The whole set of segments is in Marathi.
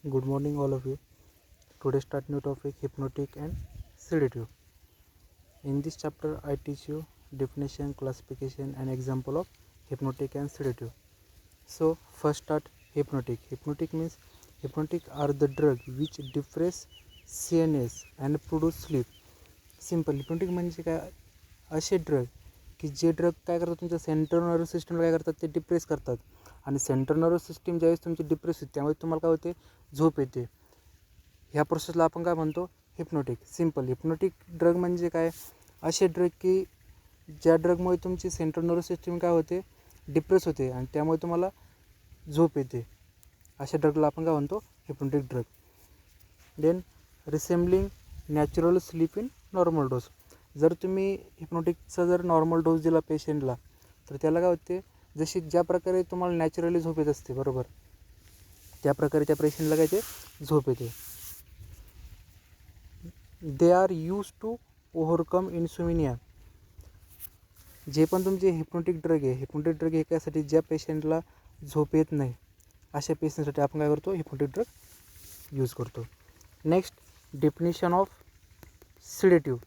Good morning, all of you. Today start new topic hypnotic and sedative. In this chapter, I teach you definition, classification, and example of hypnotic and sedative. So first start hypnotic. Hypnotic are the drug which depress CNS and produce sleep. Simple hypnotic म्हणजे काय असे ड्रग की जे ड्रग काय करतात तुमच्या सेंट्रल नर्वस सिस्टमला काय करतात ते डिप्रेस करतात आणि सेंट्रल नर्वस सिस्टीम ज्यावेळेस तुमची डिप्रेस होते त्यामुळे तुम्हाला काय होते झोप येते. ह्या प्रोसेसला आपण काय म्हणतो हिप्नोटिक. सिंपल हिप्नोटिक ड्रग म्हणजे काय असे ड्रग की ज्या ड्रगमुळे तुमची सेंट्रल नर्वस सिस्टीम काय होते डिप्रेस होते आणि त्यामुळे तुम्हाला झोप येते. अशा ड्रगला आपण काय म्हणतो hypnotic drug. Then resembling natural sleep in normal dose. जर तुम्ही हिप्नोटिकचा जर नॉर्मल डोस दिला पेशंटला तर त्याला काय होते जशी ज्या प्रकारे तुम्हाला नॅचरली झोप येत असते बरोबर त्या प्रकारे त्या पेशंटला काय ते झोप येते. They are use to overcome insomnia. जे पण तुमचे हिप्नोटिक ड्रग हे त्यासाठी ज्या पेशंटला झोप येत नाही अशा पेशंटसाठी आपण काय करतो हिप्नोटिक ड्रग यूज करतो. Next definition of sedative.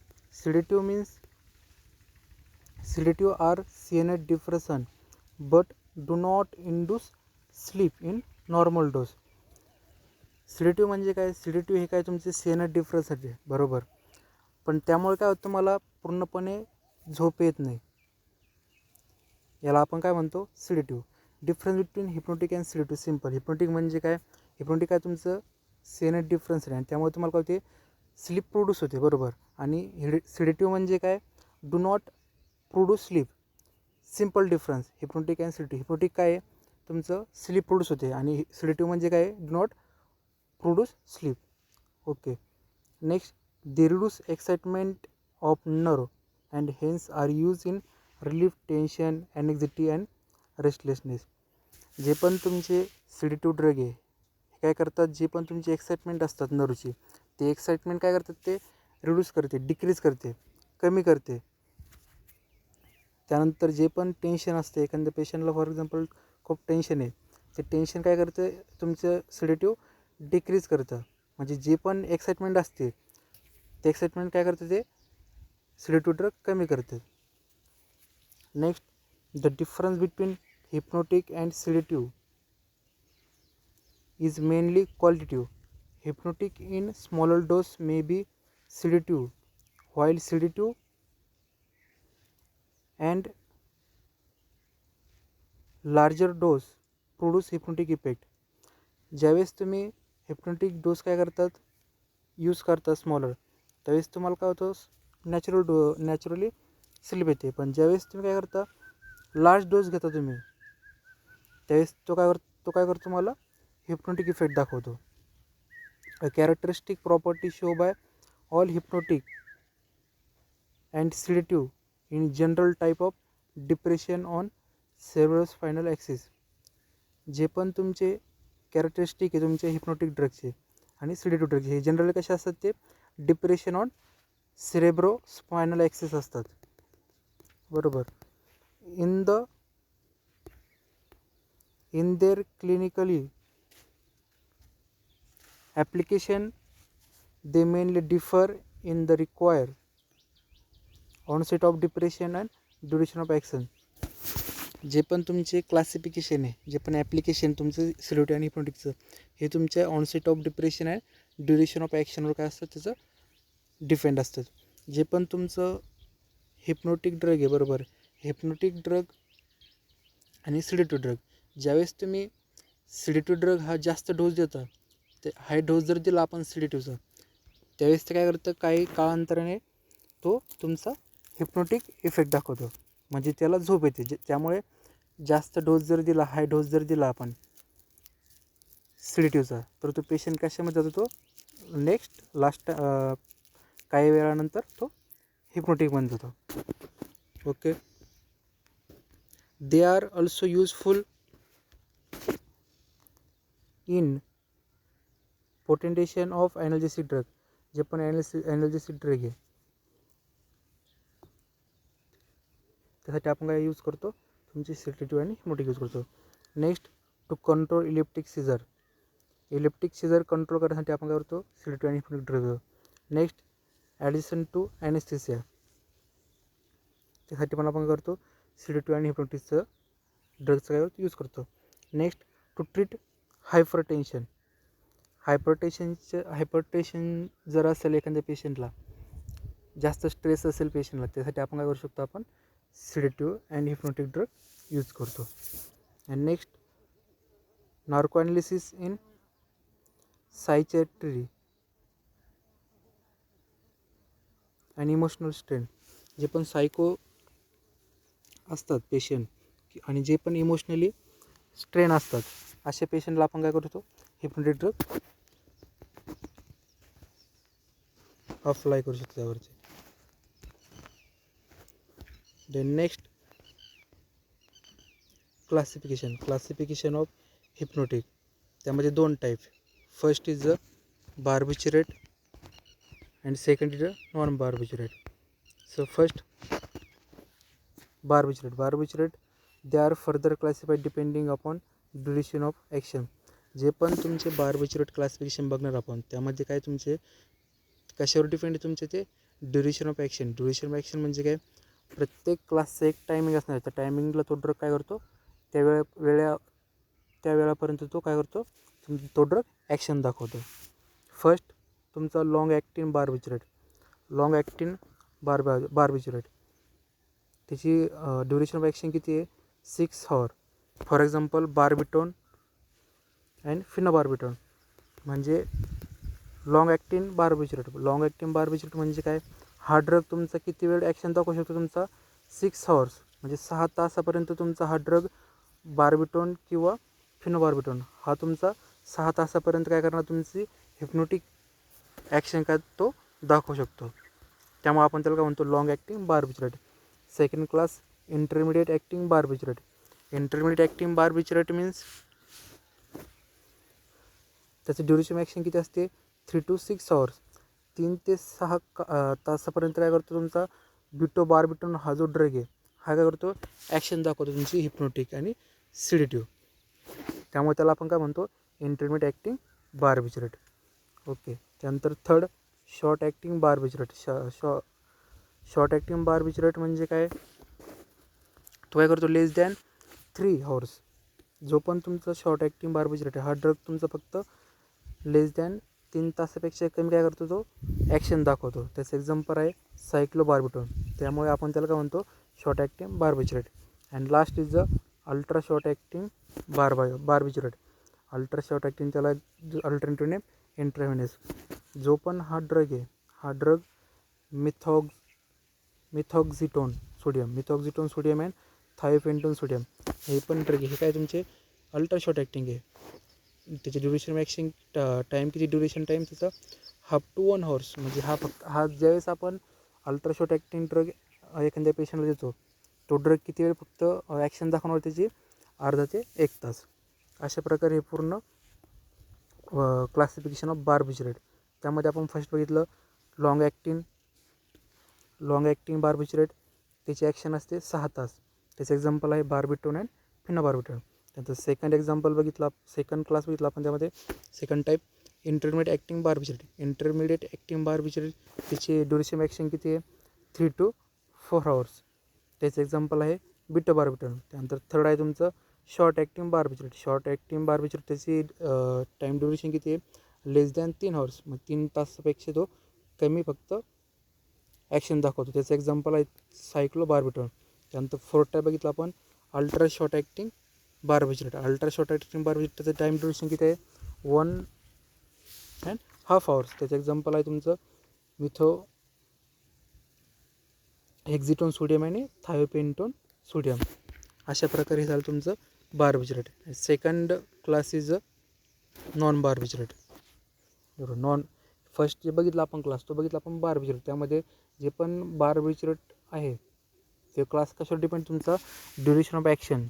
Sedative are CNS depression but do not induce sleep in normal dose. सिडेटिव्ह म्हणजे काय सिडेटिव्ह हे काय तुमचे CNS डिफ्रेससाठी बरोबर पण त्यामुळे काय होतं तुम्हाला पूर्णपणे झोप येत नाही. याला आपण काय म्हणतो सिडेटिव्ह. Difference between hypnotic and सिडेटिव्ह. Simple hypnotic म्हणजे काय हिप्नोटिक काय तुमचं CNS डिफरन्स आहे आणि त्यामुळे तुम्हाला काय होते स्लीप प्रोड्यूस होते बरोबर आणि सिडेटिव्ह म्हणजे काय do not produce sleep. Simple difference hypnotic and sedative. Hypnotic काय आहे तुमचं स्लीप प्रोड्यूस होते आणि सिडेटिव्ह म्हणजे काय do not produce sleep. Okay. Next they reduce excitement of nerve and hence are use in relief tension anxiety and restlessness. जे पण तुमचे सिडेटिव्ह ड्रग आहे हे काय करतात जे पण तुमची एक्साइटमेंट असतात नर्वची ते एक्साइटमेंट काय करतात ते रिड्यूस करते डिक्रीज करते कमी करते. त्यानंतर जे पण टेन्शन असते एखाद्या पेशंटला फॉर एक्झाम्पल खूप टेन्शन आहे ते टेन्शन काय करते तुमचं सिडेटिव्ह डिक्रीज करतं म्हणजे जे पण एक्साइटमेंट असते ते एक्साइटमेंट काय करतं ते सिडेटिव्ह ड्रग कमी करते. Next the difference between hypnotic and सिडेटिव्ह is mainly qualitative. Hypnotic in smaller dose may be sedative, while sedative and larger dose produce hypnotic effect. ज्यावेळेस तुम्ही हिप्नोटिक डोस काय करतात यूज करता स्मॉलर त्यावेळेस तुम्हाला काय होतं नॅचरली स्लीप येते. पण ज्यावेळेस तुम्ही काय करता लार्ज डोस घेता तुम्ही त्यावेळेस तो काय करतो तुम्हाला हिप्नोटिक इफेक्ट दाखवतो. A characteristic property shown by all hypnotic and sedative in general type of depression on cerebrospinal axis. जे पण तुमचे कॅरेक्टरिस्टिक आहे तुमचे हिप्नोटिक ड्रगचे आणि सिडेटिव्ह ड्रगचे हे जनरली कसे असतात ते डिप्रेशन ऑन सेरेब्रोस्पायनल ॲक्सिस असतात बरोबर. in their clinically application they mainly differ in the required onset of depression and duration of action. जे पण तुमचे क्लासिफिकेशन आहे जे पण ॲप्लिकेशन तुमचं सिडेटिव्ह आणि हिप्नोटिकचं हे तुमच्या onset of depression and duration of ॲक्शनवर काय असतं त्याचं डिपेंड असतं. जे पण तुमचं हिप्नोटिक ड्रग आहे बरोबर हिप्नोटिक ड्रग आणि सिडेटिव्ह ड्रग ज्यावेळेस तुम्ही सिडेटिव्ह ड्रग हा जास्त डोस देता ते हाय डोस जर दिला आपण सिडेटिव्हचा त्यावेळेस ते काय करतं काही काळांतराने तो तुमचा हिप्नोटिक इफेक्ट दाखवतो म्हणजे त्याला झोप येते. त्यामुळे जास्त डोस जर दिला हाय डोस जर दिला आपण सिडेटिव्हचा तर तो पेशंट कशामध्ये जातो तो नेक्स्ट लास्ट काही वेळानंतर तो हिप्नोटिकमध्ये जातो. Okay. They are also useful in potentiation of analgesic drug. जे पण ॲनर्जेसिक ड्रग आहे त्यासाठी आपण काय यूज करतो तुमची सिडेटिव्ह आणि हिप्नोटिक यूज करतो. Next to control epileptic seizure. Epileptic seizure control करण्यासाठी आपण काय करतो, सिडेटिव्ह आणि hypnotic drug. Next addition to anaesthesia, त्यासाठी पण आपण काय करतो, सिडेटिव्ह आणि हिप्नोटिकचं ड्रगचं काय यूज करतो. Next to treat hypertension. Hypertension जर असेल एखाद्या पेशंटला, जास्त स्ट्रेस असेल पेशंटला, त्यासाठी आपण काय करू शकतो, आपण sedative and hypnotic drug use करतो. And next narco analysis in psychiatry आणि इमोशनल स्ट्रेन. जे पण सायको असतात पेशंट आणि जे पण इमोशनली स्ट्रेन असतात, अशा पेशंटला आपण काय करतो, हिप्नोटिक ड्रग अप्लाय करू शकतो त्यावरचे. Then next classification of hypnotic. त्यामध्ये 2 type. First is a barbiturate and second is a non barbiturate. So first barbiturate they are further classified depending upon duration of action. जे पण तुमचे बार्बिचरेट क्लासिफिकेशन बघणार आपण, त्यामध्ये काय तुमचे कशावर डिपेंड आहे, तुमचे ते duration of action. Duration of action म्हणजे काय, प्रत्येक क्लासचं एक टायमिंग असणार. त्या टायमिंगला तो ड्रग काय करतो, त्या वेळापर्यंत तो काय करतो, तो ड्रग ॲक्शन दाखवतो. फर्स्ट तुमचा लॉंग ॲक्टिंग बार्बिचरेट, त्याची ड्युरेशन ऑफ ॲक्शन किती आहे, 6 hours. For example barbitone and phenobarbitone म्हणजे लॉंग ॲक्टिंग बार्बिचरेट. म्हणजे काय, हा ड्रग तुमचा किती वेळ ॲक्शन दाखवू शकतो, तुमचा 6 hours म्हणजे 6 तासापर्यंत तुमचा हा ड्रग बार्बिटोन किंवा फिनोबार्बिटोन हा तुमचा 6 तासापर्यंत काय करणार, तुमची हिप्नोटिक ॲक्शन काय तो दाखवू शकतो. त्यामुळे आपण त्याला काय म्हणतो, long acting barbiturate. Second class intermediate acting barbiturate means त्याचं ड्युरेशन ॲक्शन किती असते, 3 to 6 hours. 3 ते 6 तासापर्यंत काय करतो, तुमचा ब्युटोबार्बिटोन हा जो ड्रग आहे हा काय करतो, ॲक्शन दाखवतो तुमची हिप्नोटिक आणि सिडेटिव्ह. त्यामुळे त्याला आपण काय म्हणतो, इंटरमिडिएट ॲक्टिंग बार्बिचरेट. ओके. त्यानंतर third short acting barbiturate. Short acting barbiturate म्हणजे काय, तो काय करतो, लेस दॅन 3 hours. जो पण तुमचा शॉर्ट ॲक्टिंग बार्बिचरेट आहे हा ड्रग तुमचा फक्त लेस दॅन 3 तासापेक्षा कमी काय करतो, तो ॲक्शन दाखवतो. त्याचं एक्झाम्पल आहे सायक्लोबार्बिटोन. त्यामुळे आपण त्याला काय म्हणतो, short acting barbiturate. And last is the ultra short acting barbiturate. Ultra short acting त्याला अल्टरनेटिव्ह नेम इंट्राव्हेनस. जो पण हा ड्रग आहे, हा drug methohexitone sodium and thiopentone sodium हे पण ड्रग आहे. हे काय तुमचे अल्ट्रा शॉर्ट ॲक्टिंग आहे. त्याची ड्युरेशन ॲक्शन टाईम किती, ड्युरेशन टाईम त्याचा हाफ टू 1 hours. म्हणजे हा ज्यावेळेस आपण अल्ट्रा शॉर्ट ॲक्टिंग ड्रग एखाद्या पेशंटला देतो, तो ड्रग किती वेळ फक्त ॲक्शन दाखवणार, त्याची अर्धा ते 1 तास. अशा प्रकारे हे पूर्ण क्लासिफिकेशन ऑफ बार्बिचरेट. त्यामध्ये आपण फर्स्ट बघितलं लॉंग ॲक्टिंग बार्बिचरेट. त्याची ॲक्शन असते 6 तास. त्याचं एक्झाम्पल आहे बार्बिटोन अँड फिनोबार्बिटोन. त्यानंतर सेकंड क्लास बघितला आपण, त्यामध्ये second type intermediate acting barbiturate. त्याची ड्युरेशन ॲक्शन किती आहे, 3 to 4 hours. त्याचं एक्झाम्पल आहे ब्युटोबार्बिटोन. त्यानंतर थर्ड आहे तुमचं शॉर्ट ॲक्टिंग बार्बिचरेट. त्याची टाईम ड्युरेशन किती आहे, लेस दॅन 3 hours. मग 3 तासापेक्षा तो कमी फक्त ॲक्शन दाखवतो. त्याचं एक्झाम्पल आहे सायक्लोबार्बिटोन. त्यानंतर फोर्थ टाईप बघितला आपण अल्ट्रा शॉर्ट ॲक्टिंग बार्बिचरेट. त्याचं टाईम ड्युरेशन किती आहे, 1.5 hours. त्याचं एक्झाम्पल आहे तुमचं मिथोहेक्झिटोन सोडियम आणि थायोपेंटोन सोडियम. अशा प्रकारे हे झालं तुमचं barbiturate. Second class is non barbiturate. बरोबर. फर्स्ट जे बघितलं आपण क्लास, तो बघितला आपण बार्बिचरेट. त्यामध्ये जे पण बार्बिचरेट आहे ते क्लास कशावर डिपेंड, तुमचा ड्युरेशन ऑफ ॲक्शन.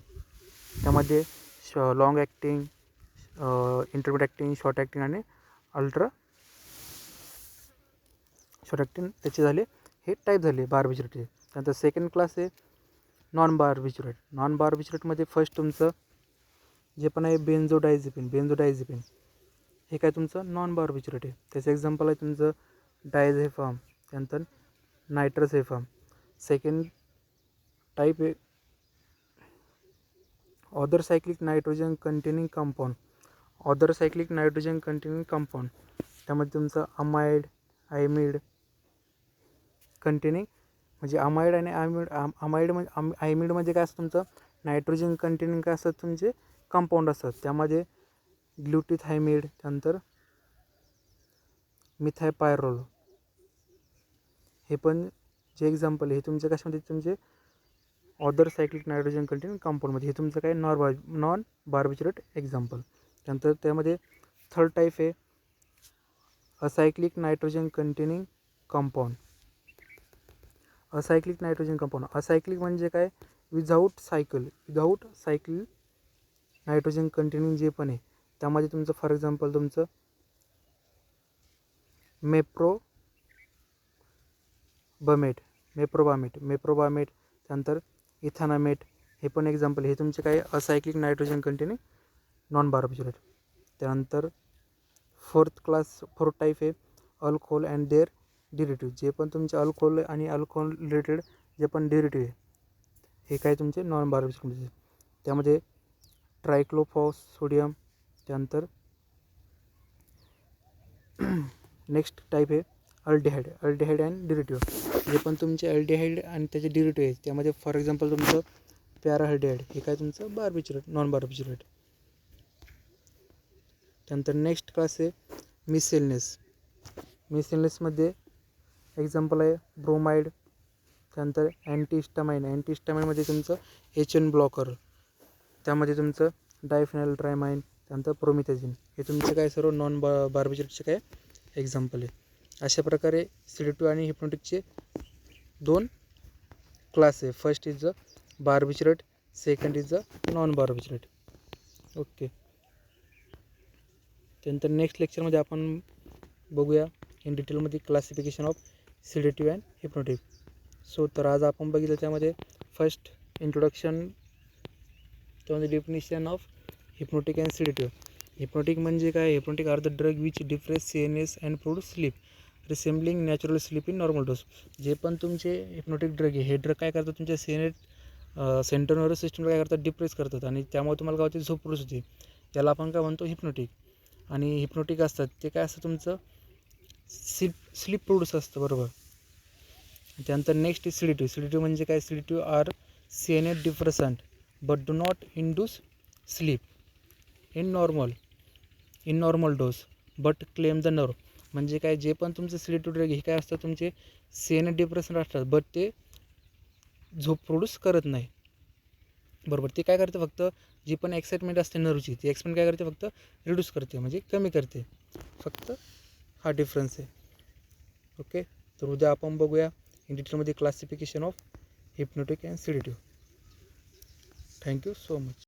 त्यामध्ये long acting, intermediate acting, short acting आणि अल्ट्रा शॉर्ट ॲक्टिंग त्याचे झाले, हे टाईप झाले बार्बिचरेटचे. त्यानंतर सेकंड क्लास आहे नॉन बार्बिचरेटमध्ये फर्स्ट तुमचं जे पण आहे बेन्झोडायझेपिन. हे काय तुमचं नॉन बार्बिचरेट आहे. त्याचं एक्झाम्पल आहे तुमचं डायझेफाम, त्यानंतर नायट्रोसेफाम. सेकंड टाईप आहे other cyclic nitrogen containing compound. Other cyclic nitrogen containing compound त्यामध्ये तुमचं अमाइड कंटेनिंग म्हणजे अमाइड आणि आयमिड म्हणजे काय असतं तुमचं नायट्रोजन कंटेनिंग काय असतात तुमचे कंपाऊंड असतात. त्यामध्ये ग्लुटिथायमिड, त्यानंतर मिथायपायरोल हे पण जे एक्झाम्पल हे तुमचे कशामध्ये तुमचे ऑदर सायक्लिक नायट्रोजन कंटेनिंग कंपाऊंडमध्ये. हे तुमचं काय नॉन बार्बिचरेट एक्झाम्पल. त्यानंतर त्यामध्ये थर्ड टाईप आहे acyclic nitrogen containing compound. Acyclic nitrogen compound, acyclic म्हणजे काय विदाऊट सायकल नायट्रोजन कंटेनिंग जे पण आहे त्यामध्ये तुमचं फॉर एक्झाम्पल तुमचं मेप्रोबामेट, त्यानंतर इथानामेट हे पण एक्झाम्पल. हे तुमचे काय असायक्लिक नायट्रोजन कंटेनिंग नॉन बार्बिचरेट. त्यानंतर फोर्थ टाईप आहे अल्कोहोल अँड देअर डिरेटिव्ह. जे पण तुमचे अल्कोहोल आणि अल्कोहोल रिलेटेड जे पण डिरेटिव्ह आहे हे काय तुमचे नॉन बार्बिचरेट. त्यामध्ये ट्रायक्लोफॉस सोडियम, त्यानंतर नेक्स्ट टाईप आहे अल्डिहाइड अँड डिरेटिव्ह. जे पण तुमचे अल्डिहाइड आणि त्याचे डिरेटिव्ह आहे त्यामध्ये फॉर एक्झाम्पल तुमचं पॅराहायड्राइड हे काय तुमचं बार्बिचरेट नॉन बार्बिचरेट. त्यानंतर नेक्स्ट क्लास आहे मिसेलनेसमध्ये एक्झाम्पल आहे ब्रोमाइड, त्यानंतर अँटीहिस्टामाइन तुमचं HN ब्लॉकर, त्यामध्ये तुमचं डायफेनॉल्ड्रामाइन, त्यानंतर प्रोमिथाझिन हे तुमचे काय सर्व नॉन बार्बिचरेटचे काय एक्झाम्पल आहे. अशा प्रकारे सिडेटिव्ह आणि हिप्नोटिकचे 2 क्लास आहे. First is the barbiturate, second is the non barbiturate. Okay. त्यानंतर नेक्स्ट लेक्चरमध्ये आपण बघूया इन डिटेलमध्ये classification of sedative and hypnotic. तर आज आपण बघितलं त्यामध्ये फर्स्ट इंट्रोडक्शन, त्यामध्ये definition of hypnotic and sedative. Hypnotic म्हणजे काय? Hypnotic are the drug which depress CNS and produce sleep resembling natural sleep in normal dose. जे पण तुमचे हिप्नोटिक ड्रग आहे हे ड्रग काय करतात तुमच्या सेंट्रल नर्वस सिस्टमला काय करतात डिप्रेस करतात आणि त्यामुळे तुम्हाला काय होते झोप प्रोड्यूस होते. त्याला आपण काय म्हणतो हिप्नोटिक. आणि हिप्नोटिक असतात ते काय असतं तुमचं स्लीप प्रोड्यूस असतं बरोबर. त्यानंतर नेक्स्ट सिडेटिव्ह म्हणजे काय? Sedative are CNS depressant but do not induce sleep in normal dose but calm the nerve. म्हणजे काय? जे पण तुमचं सिडेटिव्ह ड्रग हे काय असतं तुमचे CNS डिप्रेसंट असतात बट ते झोप प्रोड्यूस करत नाही बरोबर. ते काय करते फक्त जी पण एक्साइटमेंट असते नर्वची ती एक्साइटमेंट काय करते फक्त रिड्यूस करते म्हणजे कमी करते, फक्त हा डिफरन्स आहे. ओके. तर उद्या आपण बघूया इन डिटेलमध्ये classification of hypnotic and सिडेटिव्ह. Thank you so much.